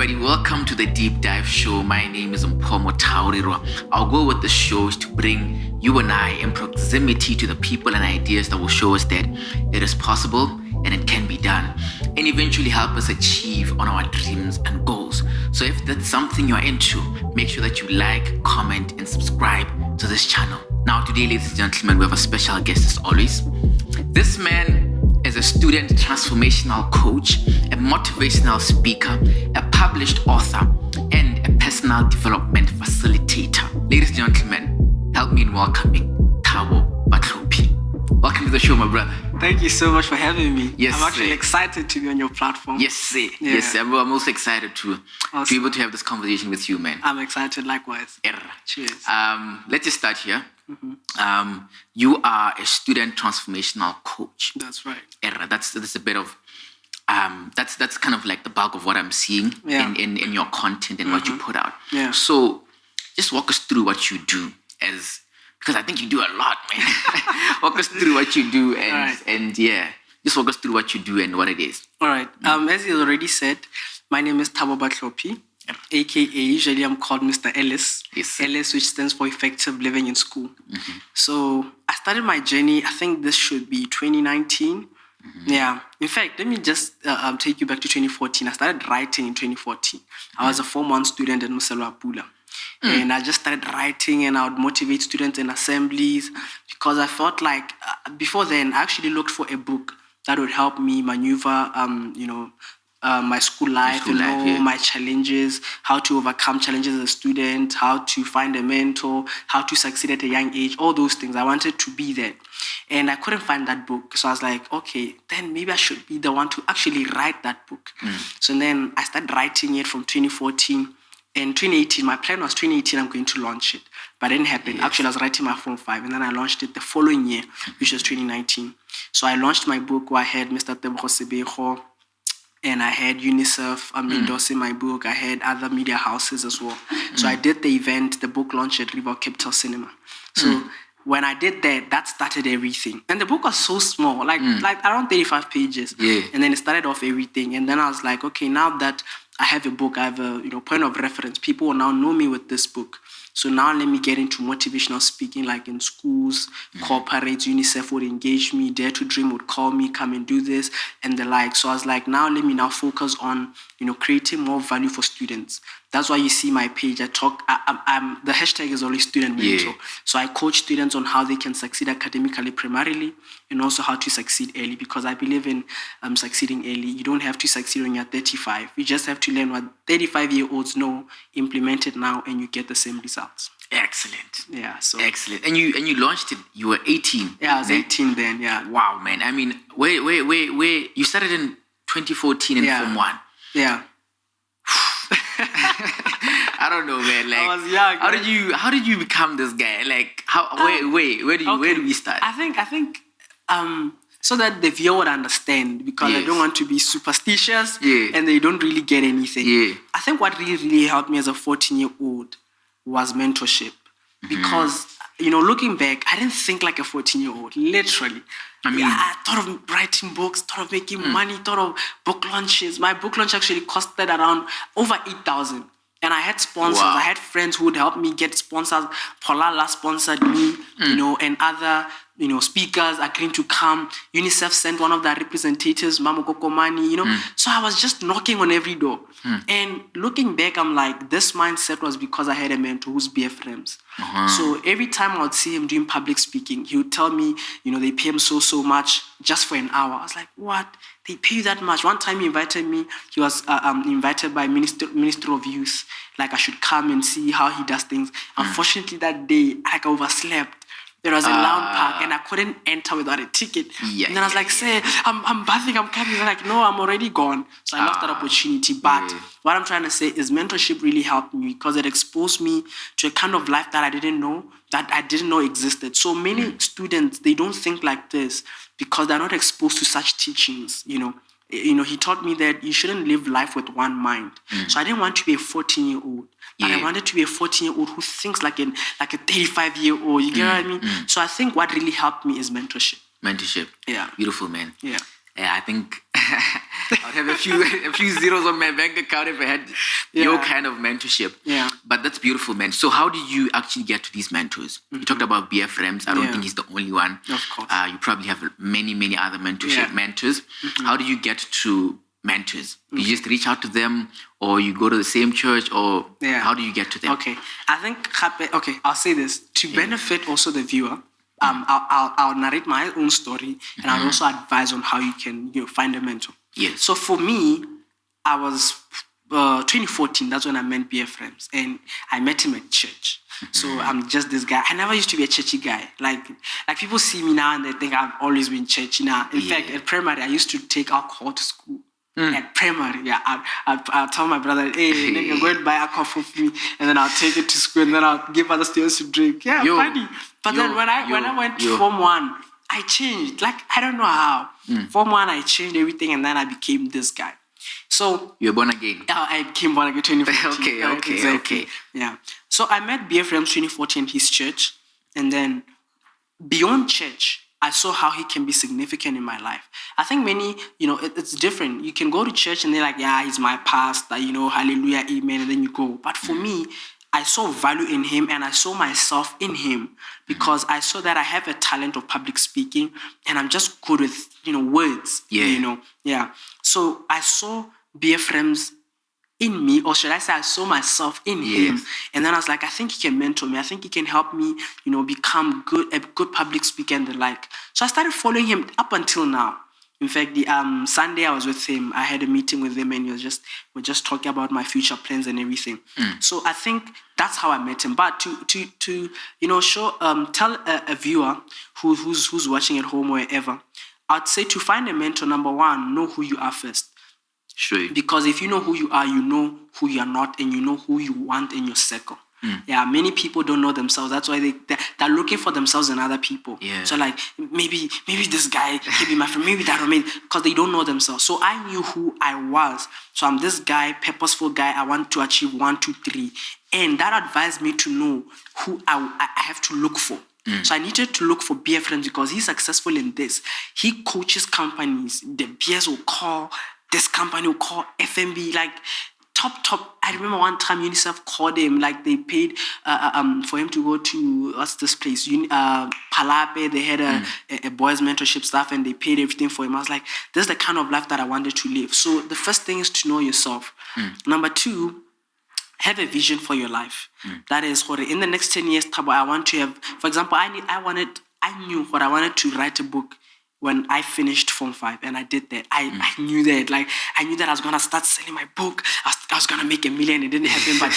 everybody, welcome to the Deep Dive Show. My name is Mpomo Tauriro. Our goal with the show is to bring you and I in proximity to the people and ideas that will show us that it is possible and it can be done, and eventually help us achieve on our dreams and goals. So if that's something you're into, make sure that you like, comment, and subscribe to this channel. Now today, ladies and gentlemen, we have a special guest as always. This man is a student transformational coach, a motivational speaker, a published author, and a personal development facilitator. Ladies and gentlemen, help me in welcoming Thabo Batlhophi. Welcome to the show, my brother. Thank you so much for having me. Yes, I'm actually excited to be on your platform. Yes, sir. Yeah. Yes, I'm also excited to be able to have this conversation with you, man. I'm excited likewise. Cheers. Let's just start here. Mm-hmm. You are a student transformational coach. That's right. That's a bit of that's kind of like the bulk of what I'm seeing in your content and what you put out. Yeah. So just walk us through what you do, because I think you do a lot, man. Walk us through what you do just walk us through what you do and what it is. All right. As you already said, my name is Thabo Batlhophi, aka usually I'm called Mr. Ellis. Yes. Ellis, which stands for Effective Living in School. Mm-hmm. So I started my journey, I think this should be 2019. Mm-hmm. Yeah. In fact, let me just take you back to 2014. I started writing in 2014. I was a 4-month student at Musela Pula. And I just started writing, and I would motivate students in assemblies because I felt like before then I actually looked for a book that would help me maneuver, my school life, my challenges, how to overcome challenges as a student, how to find a mentor, how to succeed at a young age, all those things. I wanted to be there. And I couldn't find that book. So I was like, okay, then maybe I should be the one to actually write that book. So then I started writing it from 2014. In 2018, my plan was 2018, I'm going to launch it. But it didn't happen. Yes. Actually, I was writing my Form 5, and then I launched it the following year, which was 2019. So I launched my book where I had Mr. Tlogatloga, and I had UNICEF endorsing my book. I had other media houses as well. So I did the event, the book launch at River Capital Cinema. So when I did that started everything. And the book was so small, like around 35 pages. Yeah. And then it started off everything. And then I was like, okay, now that I have a book, I have a point of reference. People will now know me with this book. So now let me get into motivational speaking, like in schools, corporates, UNICEF would engage me, Dare to Dream would call me, come and do this, and the like. So I was like, now let me now focus on, creating more value for students. That's why you see my page. I'm the hashtag is always student mentor. So I coach students on how they can succeed academically primarily, and also how to succeed early, because I believe in succeeding early. You don't have to succeed when you're 35. You just have to learn what 35-year-olds know, implement it now, and you get the same results. Excellent. Yeah. So excellent. And you launched it. You were 18. Yeah, I was 18 then. Yeah. Wow, man. I mean, where you started in 2014 in Form 1. Yeah. I don't know, man. Like, I was young. How did you become this guy? Like, where do we start? I think so that the viewer would understand, because I don't want to be superstitious and they don't really get anything. Yeah. I think what really helped me as a 14-year-old was mentorship, because looking back, I didn't think like a 14-year-old. Literally, I thought of writing books, thought of making money, thought of book launches. My book launch actually costed around over 8,000. And I had sponsors. Wow. I had friends who would help me get sponsors. Polala sponsored me, and other, speakers agreeing to come. UNICEF sent one of their representatives, Mamu Kokomani, So I was just knocking on every door. And looking back, I'm like, this mindset was because I had a mentor who's BF Rams. So every time I would see him doing public speaking, he would tell me, they pay him so much just for an hour. I was like, what? They pay you that much? One time he invited me. He was invited by Minister of Youth, like I should come and see how he does things. Unfortunately, that day, I overslept. There was a lounge park, and I couldn't enter without a ticket. And then I was like, say, I'm bathing, I'm coming. They're like, no, I'm already gone. So I lost that opportunity. But what I'm trying to say is mentorship really helped me, because it exposed me to a kind of life that I didn't know existed. So many students, they don't think like this because they're not exposed to such teachings, He taught me that you shouldn't live life with one mind. So I didn't want to be a 14-year-old. But I wanted to be a 14-year-old who thinks like a 35-year-old. You get what I mean? So I think what really helped me is mentorship. Mentorship. Yeah. Beautiful, man. Yeah. I think I'd have a few zeros on my bank account if I had your kind of mentorship. Yeah. But that's beautiful, man. So how did you actually get to these mentors? You talked about BFMs. I don't think he's the only one. Of course. You probably have many other mentors. How do you get to mentors? You just reach out to them, or you go to the same church, or how do you get to them? Okay. I think, I'll say this. To benefit also the viewer, I'll narrate my own story, and I'll also advise on how you can find a mentor. Yes. So for me, I was 2014. That's when I met BFMs, and I met him at church. So I'm just this guy. I never used to be a churchy guy. Like people see me now and they think I've always been churchy. Now, in fact, at primary, I used to take alcohol to school. At primary, I'll tell my brother, hey, nigga, go and buy alcohol for me, and then I'll take it to school, and then I'll give other students to drink. Yeah, funny. But then when I went to Form 1, I changed. Like, I don't know how. Form 1, I changed everything, and then I became this guy. So you're born again. I became born again 2014. Okay. Yeah. So I met BFM 2014 at his church, and then beyond church, I saw how he can be significant in my life. I think many, it's different. You can go to church and they're like, yeah, he's my pastor, hallelujah, amen, and then you go. But for me, I saw value in him, and I saw myself in him, because I saw that I have a talent of public speaking, and I'm just good with, words. Yeah. So I saw BFMs in me, or should I say I saw myself in him. And then I was like, I think he can mentor me. I think he can help me, become a good public speaker and the like. So I started following him up until now. In fact, the Sunday I was with him, I had a meeting with him, and we're just talking about my future plans and everything. So I think that's how I met him. But to tell a viewer who's watching at home or wherever, I'd say to find a mentor, number one, know who you are first. Sure. Because if you know who you are, you know who you are not, and you know who you want in your circle. Yeah, many people don't know themselves. That's why they're looking for themselves in other people. Yeah. So like, maybe this guy can be my friend, maybe that, or maybe, because they don't know themselves. So I knew who I was. So I'm this guy, purposeful guy. I want to achieve 1, 2, 3. And that advised me to know who I have to look for. So I needed to look for BFMs because he's successful in this. He coaches companies. The BS will call, this company will call FMB, like top. I remember one time UNICEF called him, like they paid for him to go to, what's this place? Palape, they had a boys mentorship stuff, and they paid everything for him. I was like, this is the kind of life that I wanted to live. So the first thing is to know yourself. Number 2, have a vision for your life. That is, in the next 10 years, Thabo, I want to have, for example, I knew what I wanted to write a book when I finished Form 5, and I did that. I knew that. Like, I knew that I was going to start selling my book. I was going to make $1 million. It didn't happen, but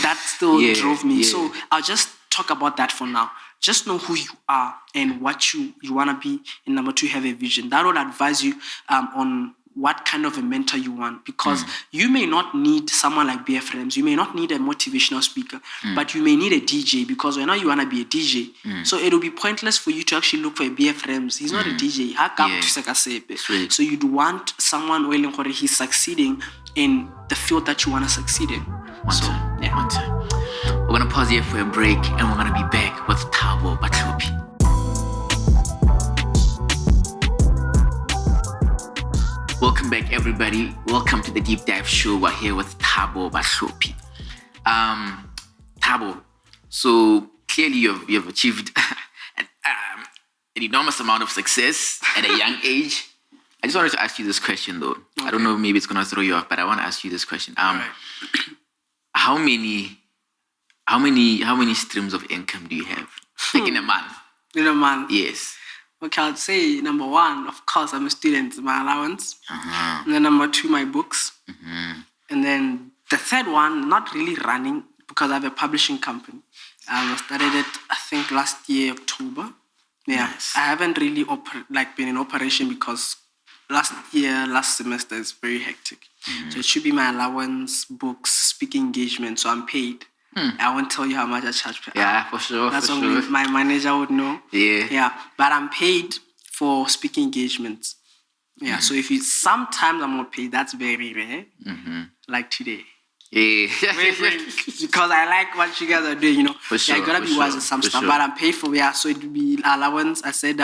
that still drove me. So I'll just talk about that for now. Just know who you are and what you want to be. And number 2, have a vision. That will advise you on what kind of a mentor you want, because you may not need someone like BFMs, you may not need a motivational speaker, but you may need a DJ, because right now you want to be a DJ. So it'll be pointless for you to actually look for a BFMs. He's not a DJ. So you'd want someone who he's succeeding in the field that you want to succeed in. One time. We're going to pause here for a break, and we're going to be back with Thabo Batlhophi. Welcome back, everybody. Welcome to the Deep Dive Show. We're here with Thabo Batlhophi. Thabo, so clearly you've achieved an enormous amount of success at a young age. I just wanted to ask you this question, though. Okay. I don't know, maybe it's going to throw you off, but I want to ask you this question. Right. How many streams of income do you have? Like in a month? In a month? Yes. Okay, I'd say number 1, of course, I'm a student, my allowance. And then number 2, my books. And then the third one, not really running, because I have a publishing company. I started it, I think, last year, October. Yeah, nice. I haven't really been in operation because last semester is very hectic. So it should be my allowance, books, speaking engagement. So I'm paid. I won't tell you how much I charge per hour. Yeah, for sure. That's only my manager would know. Yeah. But I'm paid for speaking engagements. Yeah. So sometimes I'm not paid, that's very rare. Like today. Yeah. Because I like what you guys are doing, For sure. I gotta be wise with some stuff. But I'm paid for So it would be allowance. I said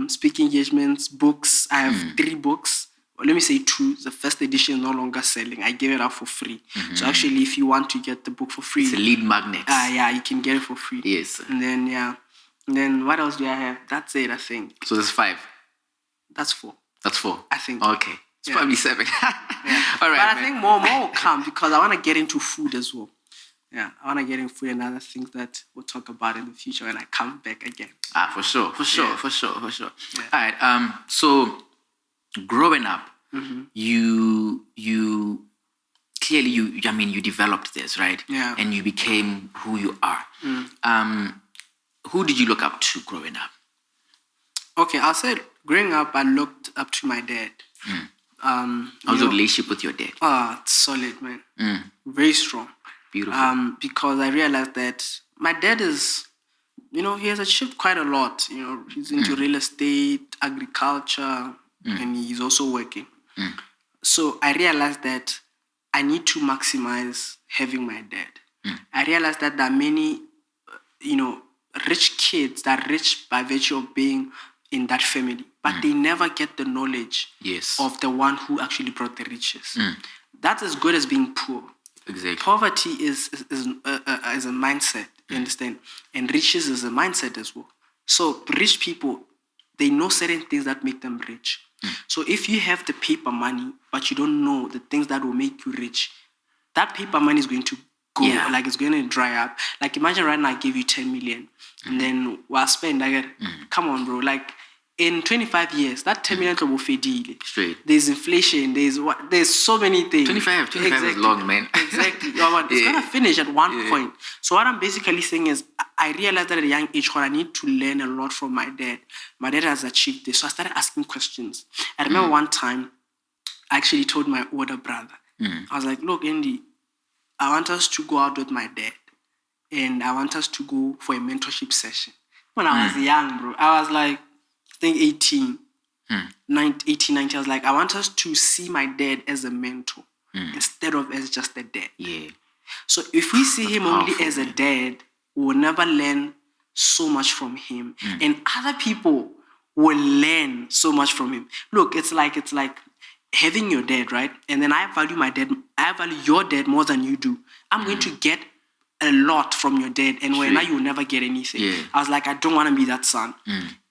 speaking engagements, books. I have 3 books. Or let me say 2. The first edition is no longer selling. I gave it out for free. So actually, if you want to get the book for free, it's a lead magnet. Yeah, you can get it for free. Yes. And then and then what else do I have? That's it, I think. So there's 5. That's 4. That's 4. I think. Okay. It's probably 7. All right. But I think more will come because I want to get into food as well. Yeah, I want to get into food and other things that we'll talk about in the future when I come back again. For sure. Yeah. All right. So growing up, you clearly you developed this, right? Yeah. And you became who you are. Who did you look up to growing up? Okay, I'll say growing up, I looked up to my dad. How's your relationship with your dad? It's solid, man. Very strong. Beautiful. Because I realized that my dad is, he has achieved quite a lot. He's into real estate, agriculture, and he's also working. So I realized that I need to maximize having my dad. I realized that there are many, rich kids that are rich by virtue of being in that family, but they never get the knowledge of the one who actually brought the riches. That's as good as being poor. Exactly. Poverty is a mindset, you understand? And riches is a mindset as well. So rich people, they know certain things that make them rich. So if you have the paper money, but you don't know the things that will make you rich, that paper money is going to go, like it's going to dry up. Like imagine right now I give you 10 million and then we'll spend, come on bro, like in 25 years, that 10 million will fade. Straight. There's inflation, there's so many things. 25 exactly. is long, man. Exactly. It's going to finish at one point. So what I'm basically saying is, I realized that at a young age, I need to learn a lot from my dad. My dad has achieved this. So I started asking questions. I remember one time, I actually told my older brother, I was like, look, Andy, I want us to go out with my dad. And I want us to go for a mentorship session. When I was young, bro, I was like, I think 18, 19. I was like, I want us to see my dad as a mentor instead of as just a dad. Yeah. So if we see him only as a dad, we will never learn so much from him. And other people will learn so much from him. Look, it's like having your dad, right? And then I value my dad. I value your dad more than you do. I'm going to get a lot from your dad, and now you will never get anything. I was like, I don't want to be that son.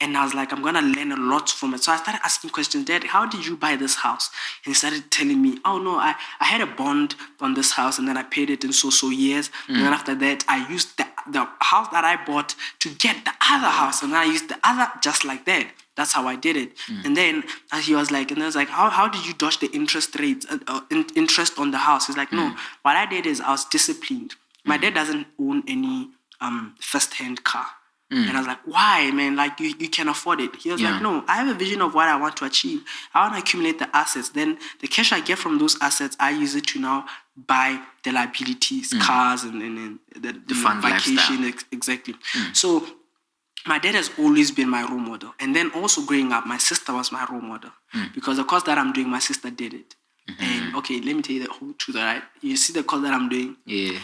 And I was like, I'm going to learn a lot from it. So I started asking questions. Dad, how did you buy this house? And he started telling me, oh no, I had a bond on this house and then I paid it in so years. And then after that, I used the house that I bought to get the other house. And then I used the other just like that. That's how I did it. And then he was like, how did you dodge the interest rates, interest on the house? He's like, no, what I did is I was disciplined. My dad doesn't own any first-hand car. And I was like, why, man? Like, you can afford it. He was like, no, I have a vision of what I want to achieve. I want to accumulate the assets. Then the cash I get from those assets, I use it to now buy the liabilities, cars, and the fun vacation. Exactly. So my dad has always been my role model. And then also growing up, my sister was my role model. Because the course that I'm doing, my sister did it. And, okay, let me tell you the whole truth, all right? You see the course that I'm doing? Yeah.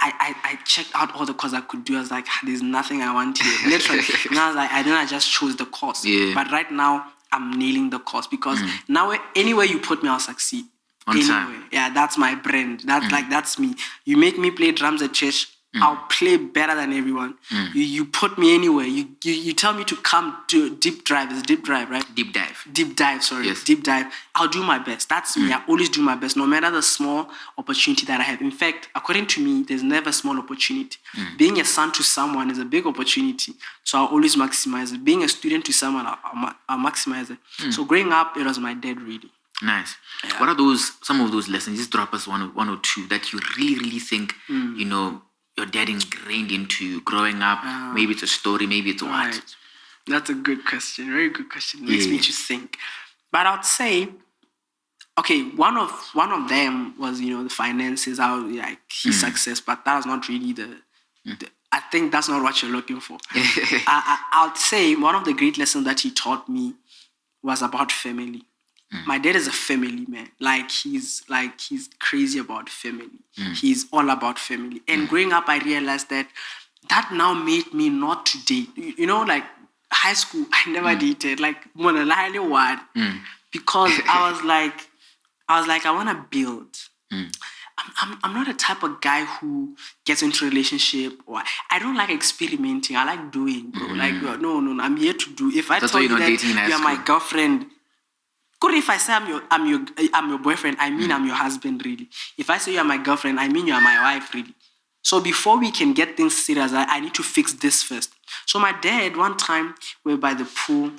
I checked out all the courses I could do. I was like, there's nothing I want here. Literally. And I was like, I just chose the course. Yeah. But right now, I'm nailing the course because now anywhere you put me, I'll succeed. Time. Yeah, that's my brand. That's me. You make me play drums at church, I'll play better than everyone. You put me anywhere. You tell me to come to deep drive. It's deep drive, right? Deep dive. Deep dive, sorry. Yes. Deep dive. I'll do my best. That's me. I always do my best, no matter the small opportunity that I have. In fact, according to me, there's never a small opportunity. Being a son to someone is a big opportunity. So I'll always maximize it. Being a student to someone, I'll maximize it. So growing up, it was my dad, really. Nice. Yeah. What are some of those lessons? Just drop us one or two that you really think, your dad ingrained into you growing up. Maybe it's a story, maybe it's right. What? That's a good question. Very good question. It makes me to think. But I'd say, okay, one of them was, the finances, his success, but that was not really I think that's not what you're looking for. I'd say one of the great lessons that he taught me was about family. My dad is a family man. He's crazy about family. He's all about family. And growing up, I realized that now made me not to date. high school, I never dated. Like, because I was like, I want to build. I'm not a type of guy who gets into a relationship, or I don't like experimenting. I like doing, bro. Like, no, I'm here to do. If I tell you that you're my girlfriend, good. If I say I'm your boyfriend, I mean I'm your husband, really. If I say you're my girlfriend, I mean you're my wife, really. So before we can get things serious, I need to fix this first. So my dad, one time, we were by the pool,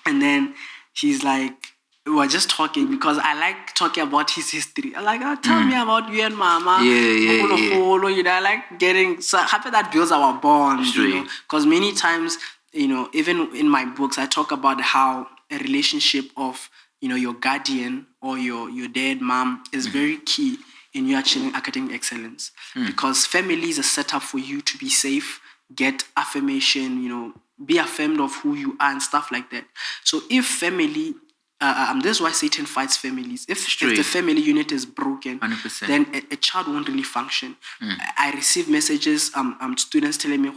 and then he's like, we were just talking because I like talking about his history. I'm like, tell me about you and Mama. I like getting, so happy that builds our bond, because many times, even in my books, I talk about how a relationship of, your guardian or your dad, mom is very key in you achieving academic excellence, because family is a setup for you to be safe, get affirmation, be affirmed of who you are and stuff like that. So if family, this is why Satan fights families. If the family unit is broken, 100%. Then a child won't really function. I receive messages, students telling me,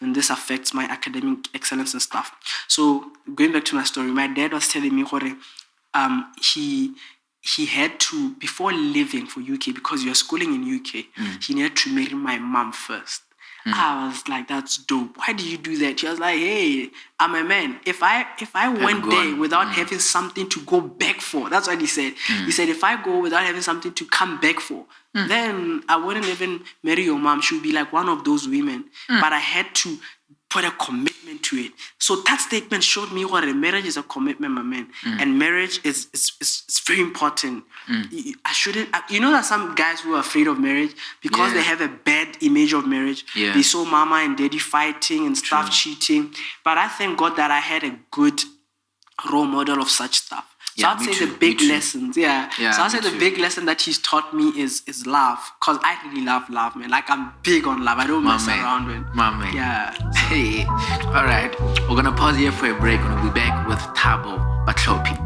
and this affects my academic excellence and stuff. So going back to my story, my dad was telling me, he had to, before leaving for UK, because you're schooling in UK, he needed to marry my mom first. I was like, that's dope. Why did you do that? He was like, hey, I'm a man. If I went there without having something to go back for, that's what he said. He said, if I go without having something to come back for, then I wouldn't even marry your mom. She would be like one of those women. But I had to put a commitment to it. So that statement showed me what a marriage is, a commitment, my man. And marriage is very important. I shouldn't, that some guys who are afraid of marriage because they have a bad image of marriage. They saw mama and daddy fighting and stuff, cheating. But I thank God that I had a good role model of such stuff. So I'd say the big lessons, So I'd say the big lesson that he's taught me is love. Because I really love love, man. Like, I'm big on love. I don't mess around with. My man. Yeah. Hey. All right. We're going to pause here for a break. We'll be back with Thabo Batlhophi.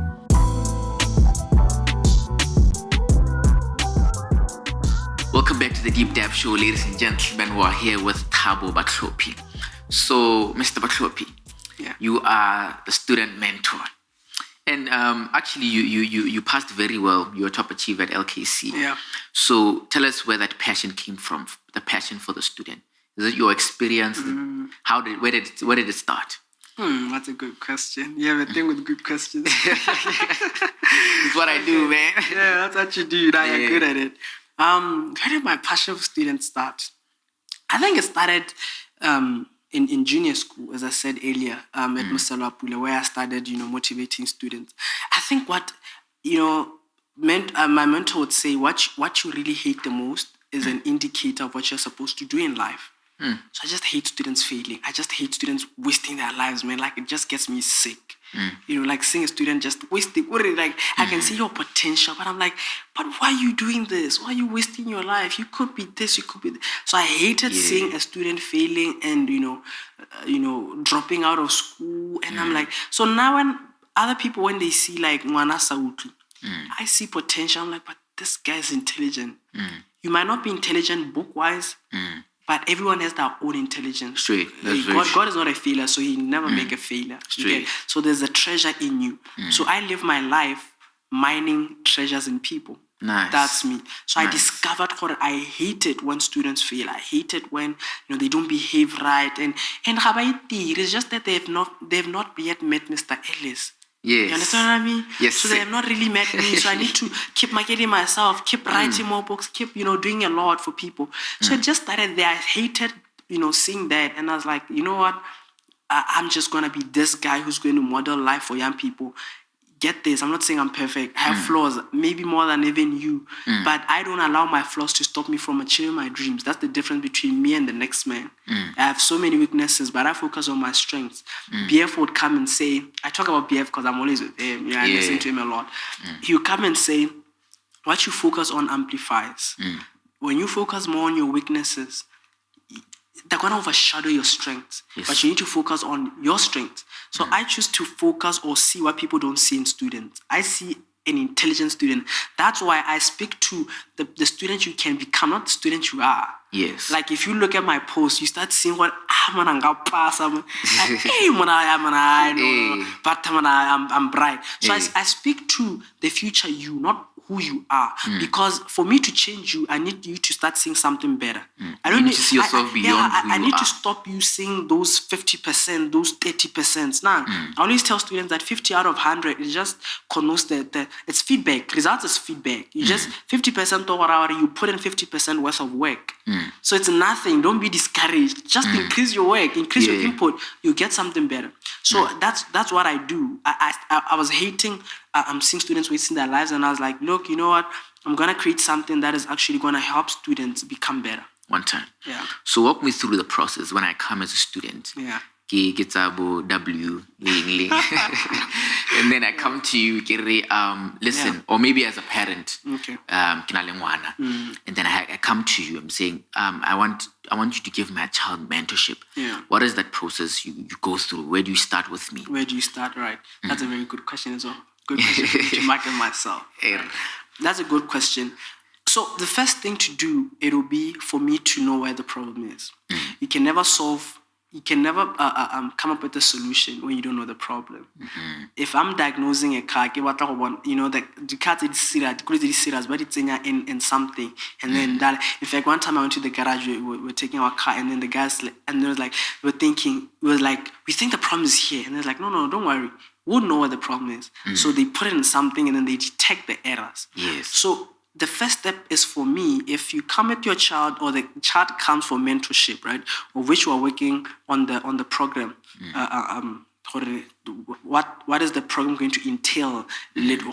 Welcome back to the Deep Dive Show, ladies and gentlemen. We're here with Thabo Batlhophi. So, Mr. Batlhophi, you are the student mentor. And actually, you passed very well. You're a top achiever at LKC. Yeah. So tell us where that passion came from, the passion for the student. Is it your experience? Where did it start? That's a good question. You have a thing with good questions. It's what I do, man. Yeah, that's what you do. Now you're good at it. Where did my passion for students start? I think it started in junior school, as I said earlier, at Mr. where I started, motivating students. I think what, my mentor would say, what you really hate the most is an indicator of what you're supposed to do in life. So I just hate students failing. I just hate students wasting their lives, man. Like, it just gets me sick. Like seeing a student just wasting. Like, I can see your potential, but I'm like, but why are you doing this? Why are you wasting your life? You could be this, you could be this. So I hated seeing a student failing and, dropping out of school. And I'm like, so now when other people, when they see like Mwana Sautu, I see potential. I'm like, but this guy's intelligent. You might not be intelligent book-wise, but everyone has their own intelligence. Straight. God is not a failure, so he never make a failure. Straight. So there's a treasure in you. So I live my life mining treasures in people. Nice. That's me. So I discovered I hate it when students fail. I hate it when they don't behave right. And it's just that they've not yet met Mr. Ellis. Yes. You understand what I mean? Yes. So they have not really met me. So I need to keep marketing myself, keep writing more books, keep, doing a lot for people. So it just started there. I hated, seeing that. And I was like, you know what? I'm just going to be this guy who's going to model life for young people. Get this, I'm not saying I'm perfect. I have flaws, maybe more than even you. But I don't allow my flaws to stop me from achieving my dreams. That's the difference between me and the next man. I have so many weaknesses, but I focus on my strengths. BF would come and say, I talk about BF because I'm always with him. I listen to him a lot. He would come and say, what you focus on amplifies. When you focus more on your weaknesses, they're going to overshadow your strengths. But you need to focus on your strengths. So I choose to focus or see what people don't see in students. I see an intelligent student. That's why I speak to the student you can become, not the student you are. Yes. Like if you look at my post, you start seeing what man, I'm gonna pass. I'm like, hey, man, I know, but man, I'm bright. So I speak to the future you, not who you are. Because for me to change you, I need you to start seeing something better. I don't need to see yourself beyond who you I need are. to stop you seeing those 50%, those 30%. Now, I always tell students that 50 out of 100 is just connotes that it's feedback. Results is feedback. You just 50% or whatever, you put in 50% worth of work. So it's nothing. Don't be discouraged. Just increase your work, increase your input. You get something better. So that's what I do. I was hating. I'm seeing students wasting their lives, and I was like, look, you know what? I'm gonna create something that is actually gonna help students become better. One time. Yeah. So walk me through the process when I come as a student. Yeah. Get Thabo W, and then I come to you, listen, or maybe as a parent, Okay. And then I come to you. I'm saying, I want you to give my child mentorship. Yeah. What is that process you go through? Where do you start with me? Where do you start? Right. That's a very good question as well. Good question for me to market myself. Right? That's a good question. So the first thing to do, it'll be for me to know where the problem is. You can never come up with a solution when you don't know the problem. If I'm diagnosing a car, the car is serious, but it's in something. And then that, in fact, one time I went to the garage, we're taking our car, and then the guys, and they was like, we think the problem is here. And they're like, no, don't worry. We'll know what the problem is. So they put it in something, and then they detect the errors. Yes. So the first step is for me, if you come at your child or the child comes for mentorship, right, of which you are working on the program, what is the program going to entail,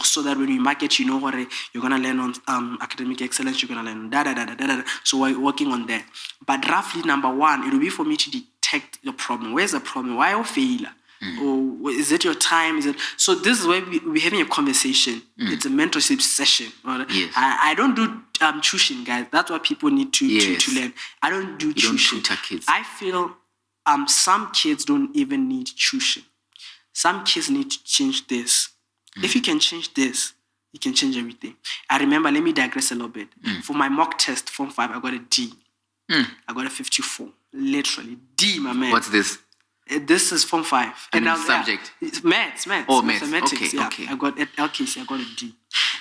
so that when you market, you know what you're going to learn on academic excellence, you're going to learn So we're working on that. But roughly, number one, it will be for me to detect the problem. Where's the problem? Why are you failure? Or is it your time? So this is where we're having a conversation. It's a mentorship session. Right? Yes. I don't do tuition, guys. That's what people need to learn. I don't do tuition. Don't tutor kids. I feel some kids don't even need tuition. Some kids need to change this. If you can change this, you can change everything. I remember, let me digress a little bit. For my mock test, Form 5, I got a D. I got a 54. Literally. D, my man. What's this? This is Form 5. And subject? It's maths. Oh, mathematics. Okay. I got at LKC, I got a D.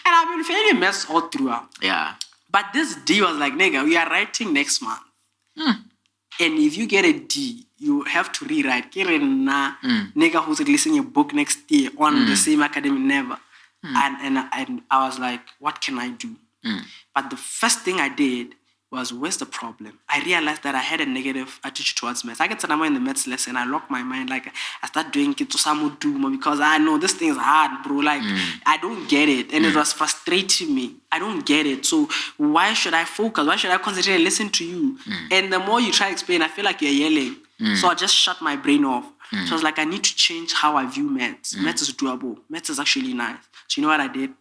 And I've been failing maths all throughout. Yeah. But this D was like, nigga, we are writing next month. And if you get a D, you have to rewrite. Nigga who's releasing a book next year on the same academy, never. And I was like, what can I do? But the first thing I did was, where's the problem? I realized that I had a negative attitude towards maths. I get to number in the maths lesson, I lock my mind, like I start doing it to some Duma because I know this thing is hard, bro. Like I don't get it, and it was frustrating me. I don't get it. So why should I focus? Why should I concentrate and listen to you? And the more you try to explain, I feel like you're yelling. So I just shut my brain off. So I was like, I need to change how I view maths. Maths is doable. Maths is actually nice. So you know what I did?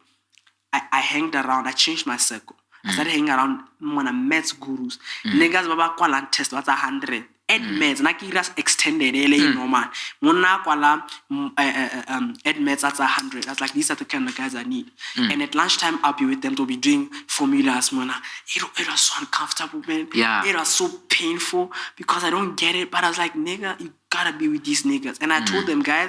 I hanged around. I changed my circle. I started hanging around maths gurus. Niggas baba kwala test what's 100. Ed maths, nakiras extended normal. Mona kwala ed maths that's 100. That's like, these are the kind of guys I need. And at lunchtime I'll be with them to be doing formulas, mona. It was so uncomfortable, man. Yeah. It was so painful because I don't get it. But I was like, nigga, you gotta be with these niggas. And I told them, guys,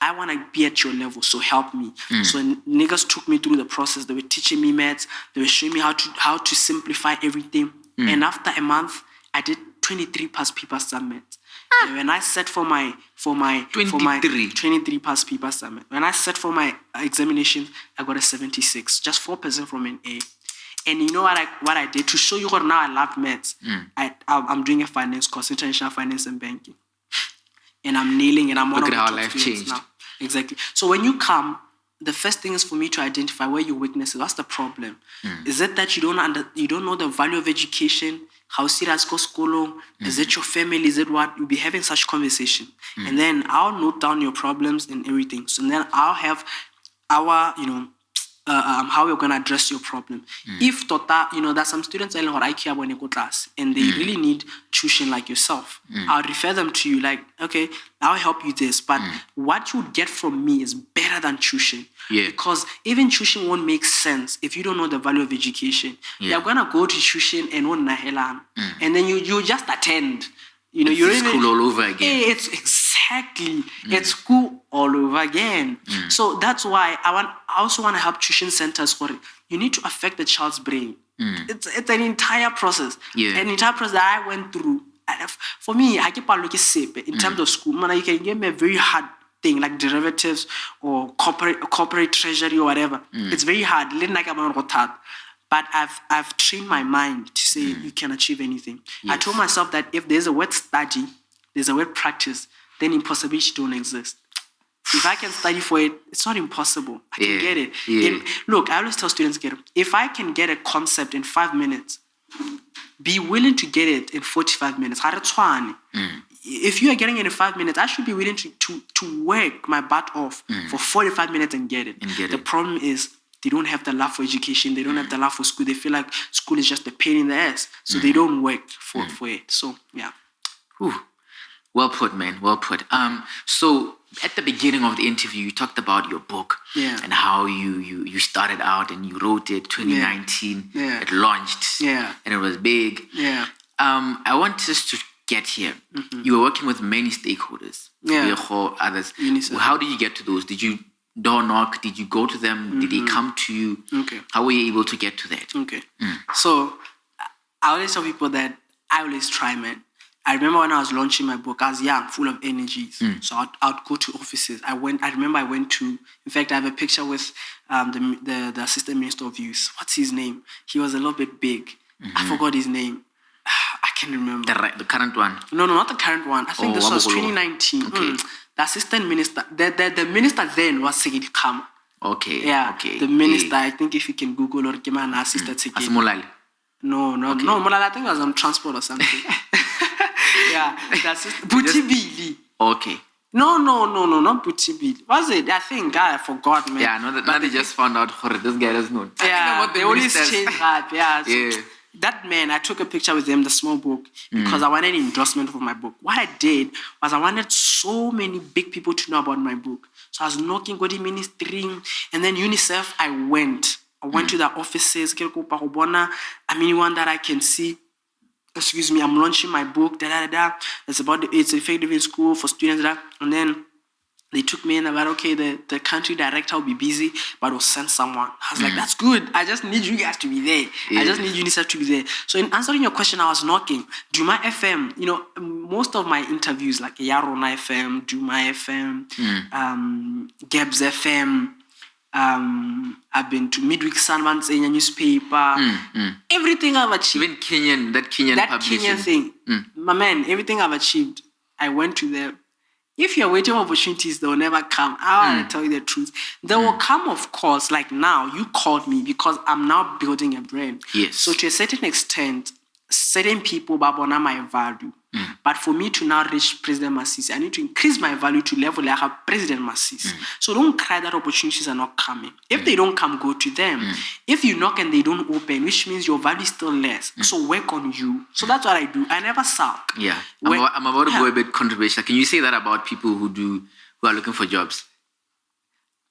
I want to be at your level, so help me. So niggas took me through the process. They were teaching me maths. They were showing me how to simplify everything. And after a month, I did 23 past paper submit. And when I set for my 23 past paper submit. When I set for my examination, I got a 76, just 4% from an A. And you know what I did to show you how now I love maths. I'm doing a finance course, international finance and banking. And I'm nailing it. I'm Look at how life changed now. Exactly. So when you come, the first thing is for me to identify where your weakness is. What's the problem? Is it that you don't know the value of education? How serious go school? Is it your family? Is it what? You'll be having such conversation. And then I'll note down your problems and everything. So then I'll have our, how you're going to address your problem. If tota, there's some students or IQ when go class and they really need tuition like yourself, I'll refer them to you like, okay, I'll help you this, but what you get from me is better than tuition. Because even tuition won't make sense if you don't know the value of education. You're going to go to tuition and won't and then you just attend. It's school all over again. It's exactly. It's school all over again. So that's why I also want to help tuition centers for it. You need to affect the child's brain. It's an entire process. An entire process that I went through. For me, I keep on looking safe in terms of school. Man, you can give me a very hard thing like derivatives or corporate treasury or whatever. It's very hard. But I've trained my mind to say you can achieve anything. I told myself that if there's a word study, there's a word practice, then impossibility don't exist. If I can study for it, it's not impossible. I can get it. Look, I always tell students, if I can get a concept in 5 minutes, be willing to get it in 45 minutes. If you are getting it in 5 minutes, I should be willing to work my butt off for 45 minutes and get it. The problem is, they don't have the love for education. They don't have the love for school. They feel like school is just a pain in the ass. So they don't work for it. So, yeah. Ooh. Well put, man. Well put. So at the beginning of the interview, you talked about your book and how you started out and you wrote it 2019. It launched. And it was big. I want us to get here. You were working with many stakeholders. Others. UNICEF. How did you get to those? Did you door knock? Did you go to them? Did they come to you? How were you able to get to that? So I always tell people that I always try, man. I remember when I was launching my book, I was young, full of energies. So I'd go to offices. I remember I went to, in fact, I have a picture with the Assistant Minister of Youth. What's his name? He was a little bit big. I forgot his name. I can't remember. The current one? No, not the current one. I think this was 2019. The assistant minister, the minister then was Segedi Khama. The minister, I think if you can Google or give an assistant Segedi. Asmolali? No, Molala, I think it was on transport or something. That's Butibili. No, not Butibili. Was it? I think, I forgot, man. Now they just found out, this guy doesn't know. They always change that, That man, I took a picture with him, the small book, because I wanted endorsement for my book. What I did was I wanted so many big people to know about my book. So I was knocking, God ministering, and then UNICEF, I went to their offices, anyone that I can see. Excuse me, I'm launching my book, it's effective in school for students, and then they took me in about, okay, the country director will be busy, but we'll send someone. I was like, that's good. I just need you guys to be there. I just need UNICEF to be there. So in answering your question, I was knocking. Duma FM, most of my interviews, like Gaborone FM, Duma FM, Gabz FM, I've been to Midweek Sun, newspaper. Everything I've achieved. Even that Kenyan thing. My man, everything I've achieved, I went to them. If you're waiting for opportunities, they will never come. I want to tell you the truth. They will come, of course, like now, you called me because I'm now building a brand. So to a certain extent, certain people babona my value. But for me to now reach President Masisi, I need to increase my value to level like President Masisi. So don't cry that opportunities are not coming. If they don't come, go to them. If you knock and they don't open, which means your value is still less. So work on you. So that's what I do. I never suck. I'm about to go a bit controversial. Can you say that about people who are looking for jobs?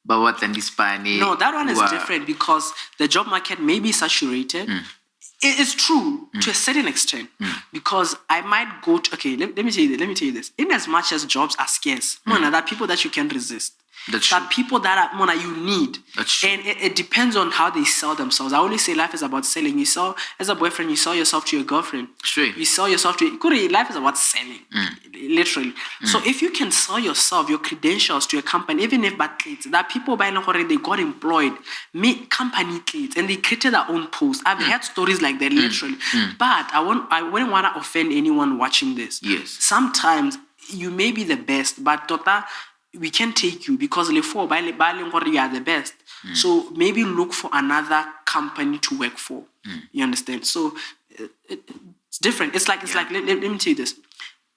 But what then this No, that one is different because the job market may be saturated. It's true to a certain extent because I might go to, okay, let me tell you this. In as much as jobs are scarce, there are people that you can resist. That's true. There are people that are you need. That's true. And it depends on how they sell themselves. I always say life is about selling. You sell, as a boyfriend, you sell yourself to your girlfriend. Straight. You sell yourself to, life is about selling, literally. So if you can sell yourself, your credentials to a company, even if bad kids, there are people by now already they got employed, made company kids, and they created their own posts. I've heard stories like that, literally. But I wouldn't want to offend anyone watching this. Yes. Sometimes you may be the best, but we can take you because you are the best. So maybe look for another company to work for. You understand? So it's different. It's like let me tell you this.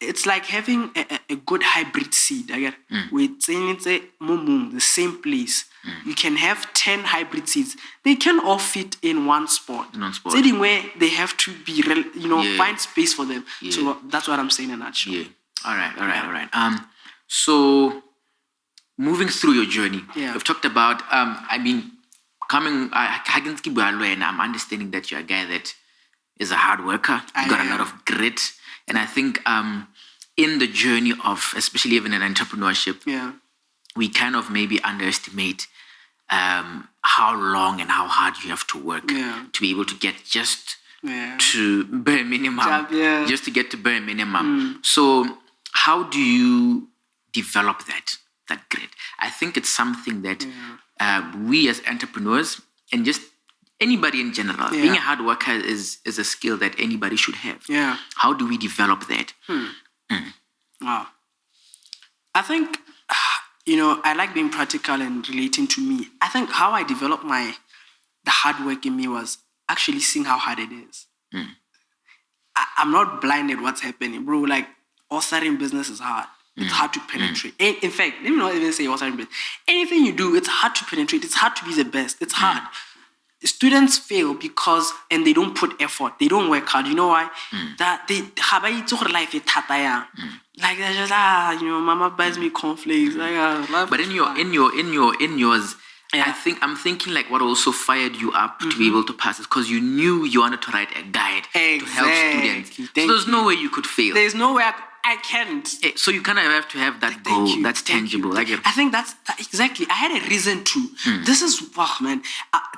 it's like having a good hybrid seed. I get with the same place. You can have 10 hybrid seeds. They can all fit in one spot. Anyway, they have to be, find space for them. Yeah. So that's what I'm saying in a nutshell. Yeah. All right. So moving through your journey, we've talked about, I'm understanding that you're a guy that is a hard worker. You got a lot of grit. And I think in the journey of, especially even in entrepreneurship, we kind of maybe underestimate how long and how hard you have to work to be able to get just to bare minimum, just to get to bare minimum. So how do you develop that grit? I think it's something that we as entrepreneurs and just anybody in general, being a hard worker is a skill that anybody should have. Yeah. How do we develop that? Wow. I think, I like being practical and relating to me. I think how I developed the hard work in me was actually seeing how hard it is. I'm not blinded what's happening, bro. Like, authoring business is hard. It's hard to penetrate. In fact, let me not even say authoring business. Anything you do, it's hard to penetrate. It's hard to be the best. It's hard. Students fail and they don't put effort. They don't work hard. You know why? That they have life like they're just mama buys me cornflakes. But in yours, I'm thinking like what also fired you up to be able to pass it because you knew you wanted to write a guide to help students. So there's no way you could fail. There's no way I can't. So you kind of have to have that goal that's tangible. I think that's exactly. I had a reason to. This is, man.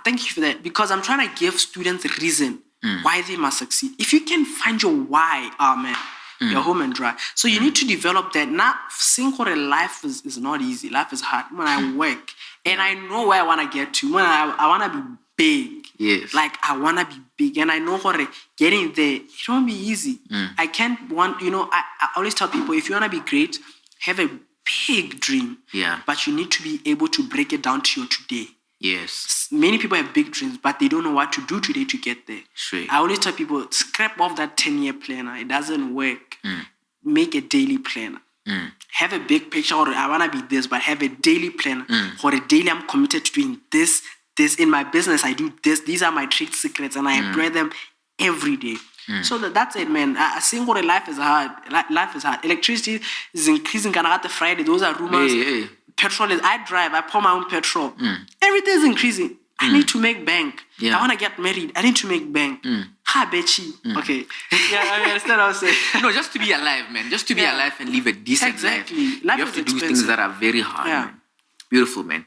Thank you for that because I'm trying to give students a reason why they must succeed. If you can find your why, man, you're home and dry. So you need to develop that. Not seeing what life is not easy. Life is hard. When I work and I know where I want to get to. When I want to be big. Yes. Like I want to be big and I know what getting there, it won't be easy. I can't want, I always tell people, if you want to be great, have a big dream. Yeah. But you need to be able to break it down to your today. Yes. Many people have big dreams, but they don't know what to do today to get there. Sure. I always tell people, scrap off that 10-year planner. It doesn't work. Make a daily planner. Have a big picture, or I want to be this, but have a daily planner. For a daily, I'm committed to doing this in my business. I do this. These are my trade secrets, and I employ them every day. So that's it, man. I think what life is hard. Life is hard. Electricity is increasing. The Friday, those are rumors. Petrol is. I drive. I pour my own petrol. Everything is increasing. I need to make bank. I want to get married. I need to make bank. Ha, Bechi. Okay. I understand what I'm saying. No, just to be alive, man. Just to be alive and live a decent life. You have to do things that are very hard, man. Beautiful, man.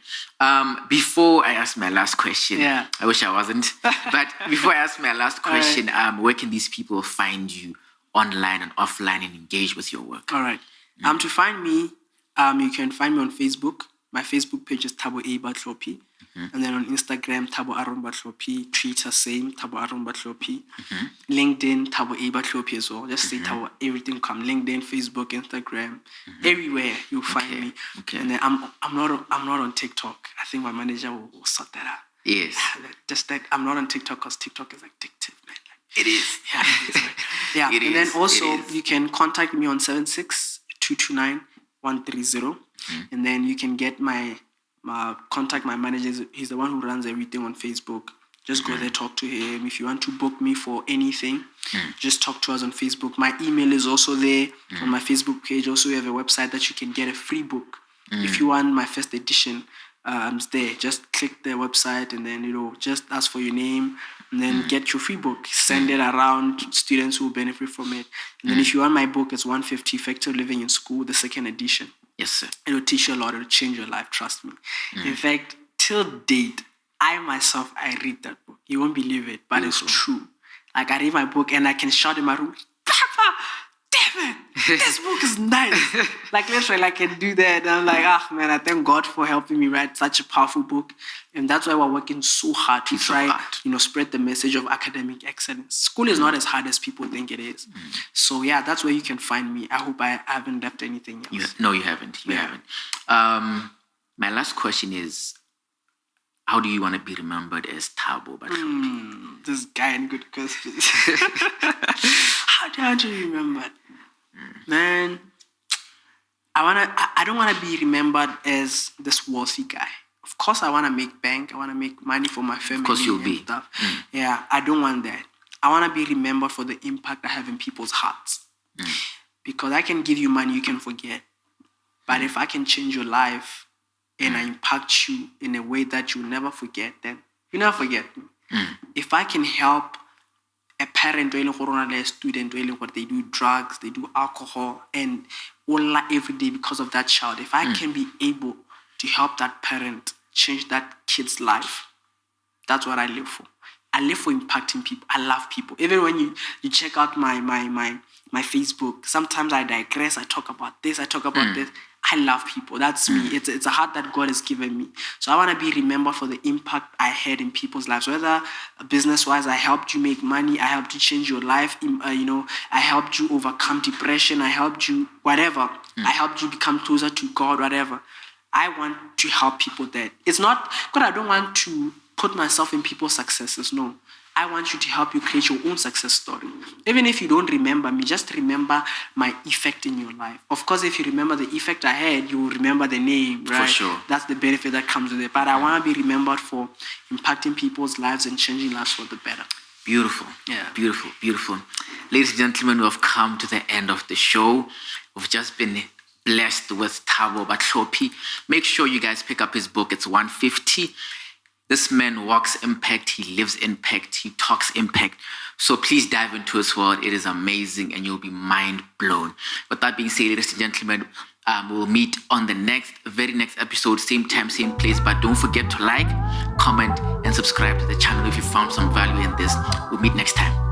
Before I ask my last question, I wish I wasn't, but before I ask my last question, where can these people find you online and offline and engage with your work? All right. To find me, you can find me on Facebook. My Facebook page is Thabo Batlhophi. And then on Instagram, Thabo Batlhophi. Twitter, same, Thabo Batlhophi. LinkedIn, Thabo Batlhophi as well. Just say Thabo, everything come. LinkedIn, Facebook, Instagram, everywhere you'll find me. Okay. And then I'm not on TikTok. I think my manager will sort that out. Yes. Just that I'm not on TikTok because TikTok is addictive, man. It is. Yeah. It is. Then also you can contact me on 76-229-130. And then you can get contact my manager. He's the one who runs everything on Facebook. Just go there, talk to him. If you want to book me for anything, just talk to us on Facebook. My email is also there on my Facebook page. Also, we have a website that you can get a free book. If you want my first edition, it's there. Just click the website and then, just ask for your name and then get your free book. Send it around students who will benefit from it. And then if you want my book, it's 150 Effective Living in School, the second edition. Yes, sir. It will teach you a lot. It will change your life. Trust me. In fact, till date, I myself, I read that book. You won't believe it, but it's true. Like I read my book and I can shout in my room, Papa, damn it, this book is nice. Like literally, I can do that. And I'm like, man, I thank God for helping me write such a powerful book. And that's why we're working so hard to try, spread the message of academic excellence. School is not as hard as people think it is. So yeah, that's where you can find me. I hope I haven't left anything else. No, you haven't. You haven't. My last question is, how do you want to be remembered as Thabo Batlhophi? This guy in good questions. How do you want to be remembered? Man, I don't want to be remembered as this wealthy guy. Of course, I want to make bank. I want to make money for my family. Of course, you'll be. Stuff. Yeah, I don't want that. I want to be remembered for the impact I have in people's hearts. Because I can give you money, you can forget. But if I can change your life and I impact you in a way that you'll never forget, then you never forget me. If I can help a parent or a student, they do drugs, they do alcohol, and all every day because of that child, if I can be able to help that parent change that kid's life, that's what I live for. I live for impacting people. I love people. Even when you check out my Facebook, sometimes I digress. I talk about this. I talk about this. I love people. That's me. It's a heart that God has given me. So I want to be remembered for the impact I had in people's lives. Whether business-wise, I helped you make money. I helped you change your life. I helped you overcome depression. I helped you whatever. I helped you become closer to God, whatever. I want to help people that. It's not, God, I don't want to put myself in people's successes. No. I want you to help you create your own success story. Even if you don't remember me, just remember my effect in your life. Of course, if you remember the effect I had, you will remember the name, right? For sure. That's the benefit that comes with it. But I want to be remembered for impacting people's lives and changing lives for the better. Beautiful. Yeah. Beautiful, beautiful. Ladies and gentlemen, we have come to the end of the show. We've just been blessed with Thabo Batlhophi. Make sure you guys pick up his book. It's 150. This man walks impact, he lives impact, he talks impact. So please dive into his world. It is amazing and you'll be mind blown. With that being said, ladies and gentlemen, we'll meet on the very next episode, same time, same place. But don't forget to like, comment, and subscribe to the channel if you found some value in this. We'll meet next time.